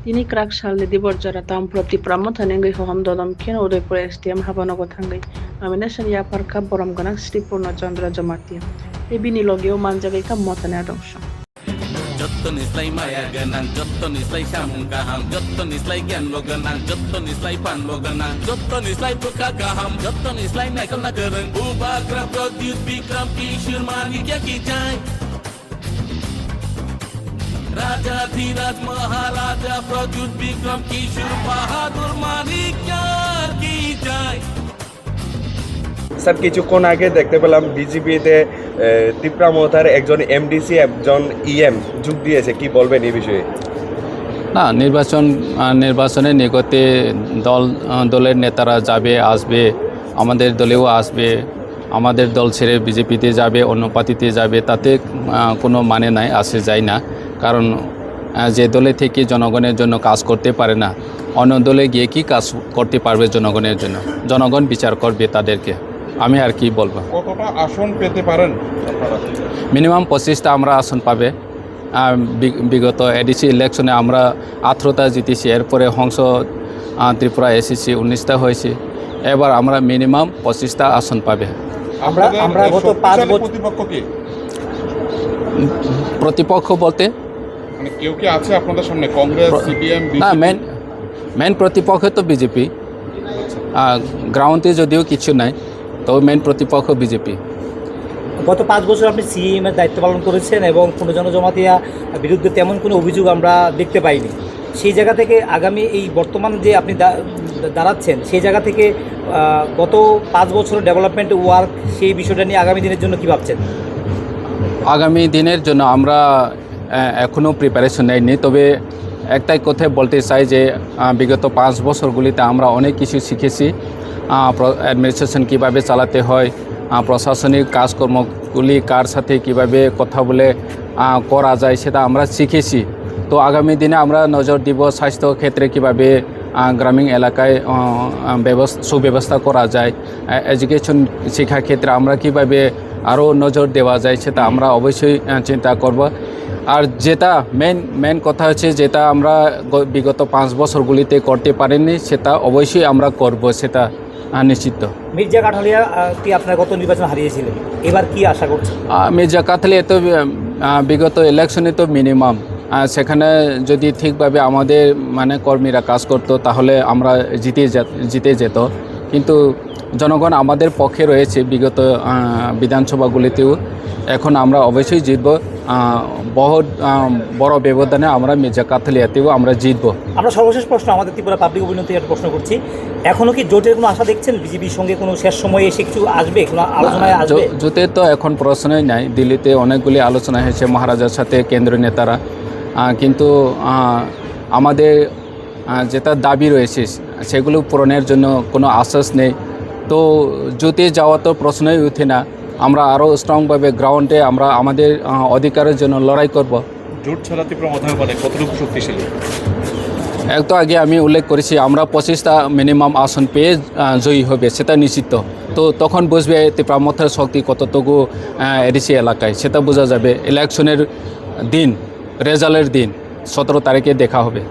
Tini krak shalde di borjara tam proti pramot hanengai hoham dodam ken Udaipur STM habanogo thangai. Nomination ya parka boram ganak Sri Purna Chandra Jamatia. Ebini logeo manjagai kam motane adamsho. Jotto nislai maya ganang, jotto nislai shamun kaham, jotto nislai gyan loganang, jotto nislai pan loganang, jotto nislai puka kaham, jotto nislai naikal nagarang, ubagra pradyut bikram kishur mani kya ki jai. Raja धीरज महाराजा प्रद्युत विक्रम किशोर बहादुर मानिक्य की जय। Sir কিছুক্ষণ আগে দেখতে পেলাম বিজেপিতে তিপ্রামথার একজন MDC একজন EM যোগ দিয়েছে, কি বলবেন এই বিষয়ে? না, নির্বাচনের নিকটে দলের নেতারা যাবে আসবে, আমাদের দলেও আসবে, আমাদের দল ছেড়ে বিজেপিতে যাবে, অন্য পার্টিতে যাবে, তাতে কোনো মানে নাই, আসে যায় না। কারণ যে দলে থেকে জনগণের জন্য কাজ করতে পারে না, অন্য দলে গিয়ে কি কাজ করতে পারবে জনগণের জন্য? জনগণ বিচার করবে তাদেরকে। আমি আর কি বলবো। কতটা আসন পেতে পারেন আপনারা? মিনিমাম 25টা আমরা আসন পাবে। বিগত এডিসি ইলেকশনে আমরা 18টা জিতেছি, এরপরে হংস ত্রিপুরা এসেছি 19টা হয়েছে, এবার আমরা মিনিমাম 25টা আসন পাবে। আমরা গত 5 বছর প্রতিপক্ষ কি? প্রতিপক্ষ বলতে মানে কেউ কি আছে আপনাদের সামনে? কংগ্রেস, সিপিএম? না, মেন প্রতিপক্ষ তো বিজেপি। গ্রাউন্ডে যদিও কিছু নাই, তো মেন প্রতিপক্ষ বিজেপি। গত 5 বছর আপনি সিএম এর দায়িত্ব পালন করেছেন এবং কোনো জনজমাতিয়া বিরুদ্ধে তেমন কোনো অভিযোগ আমরা দেখতে পাইনি। সেই জায়গা থেকে আগামী এই বর্তমান যে আপনি দাঁড়াচ্ছেন, সেই জায়গা থেকে গত 5 বছরের ডেভেলপমেন্ট ওয়ার্ক, সেই বিষয়টা নিয়ে আগামী দিনের জন্য কী ভাবছেন? আগামী দিনের জন্য আমরা এখনও প্রিপারেশন নেইনি, তবে একটাই কথা বলতে চাই যে বিগত 5 বছরগুলিতে আমরা অনেক কিছু শিখেছি। অ্যাডমিনিস্ট্রেশন কীভাবে চালাতে হয়, প্রশাসনিক কাজকর্মগুলি কার সাথে কীভাবে কথা বলে করা যায়, সেটা আমরা শিখেছি। তো আগামী দিনে আমরা নজর দিব স্বাস্থ্য ক্ষেত্রে কীভাবে গ্রামীণ এলাকায় সুব্যবস্থা করা যায়, এডুকেশন শিক্ষা ক্ষেত্রে আমরা কীভাবে আরও নজর দেওয়া যায়, সেটা আমরা অবশ্যই চিন্তা করব। আর যেটা মেন কথা হচ্ছে, যেটা আমরা বিগত 5 বছরগুলিতে করতে পারিনি, সেটা অবশ্যই আমরা করব, সেটা নিশ্চিত। মির্জা কাঠালিয়া কি আপনার গত নির্বাচন হারিয়েছিলেন, এবার কি আশা করছেন? মির্জা কাঠালিয়া তো বিগত ইলেকশনে তো মিনিমাম, সেখানে যদি ঠিকভাবে আমাদের কর্মীরা কাজ করতো তাহলে আমরা জিতে যেত। কিন্তু জনগণ আমাদের পক্ষে রয়েছে বিগত বিধানসভাগুলিতেও, এখন আমরা অবশ্যই জিতব। বহুত বড় ব্যবধানে আমরা মির্জা কাঠালিয়াতেও আমরা জিতব। আমরা সর্বশেষ প্রশ্ন আমাদের ত্রিপুরা পাবলিক ওপিনিয়ন থেকে প্রশ্ন করছি, এখনও কি জোটের কোনো আশা দেখছেন? বিজেপির সঙ্গে কোনো শেষ সময়ে এসে কিছু আসবে, কোনো আলোচনায় আসবে? জোটের তো এখন প্রশ্নই নাই। দিল্লিতে অনেকগুলি আলোচনা হয়েছে মহারাজার সাথে কেন্দ্রীয় নেতারা, কিন্তু আমাদের যেটা দাবি রয়েছে সেগুলো পূরণের জন্য কোনো আশ্বাস নেই। তো জোটে যাওয়া তো প্রশ্নই উঠে না। আমরা আরও স্ট্রংভাবে গ্রাউন্ডে আমরা আমাদের অধিকারের জন্য লড়াই করব। জোট ছাড়া ত্রিপুরা কতটুকু শক্তিশালী? একটু আগে আমি উল্লেখ করেছি, আমরা 25টা মিনিমাম আসন পেয়ে জয়ী হবে, সেটা নিশ্চিত। তো তখন বুঝবে ত্রিপুরামথার শক্তি কতটুকু এডিসি এলাকায়, সেটা বোঝা যাবে। ইলেকশনের দিন, রেজাল্টের দিন 17 তারিখে দেখা হবে।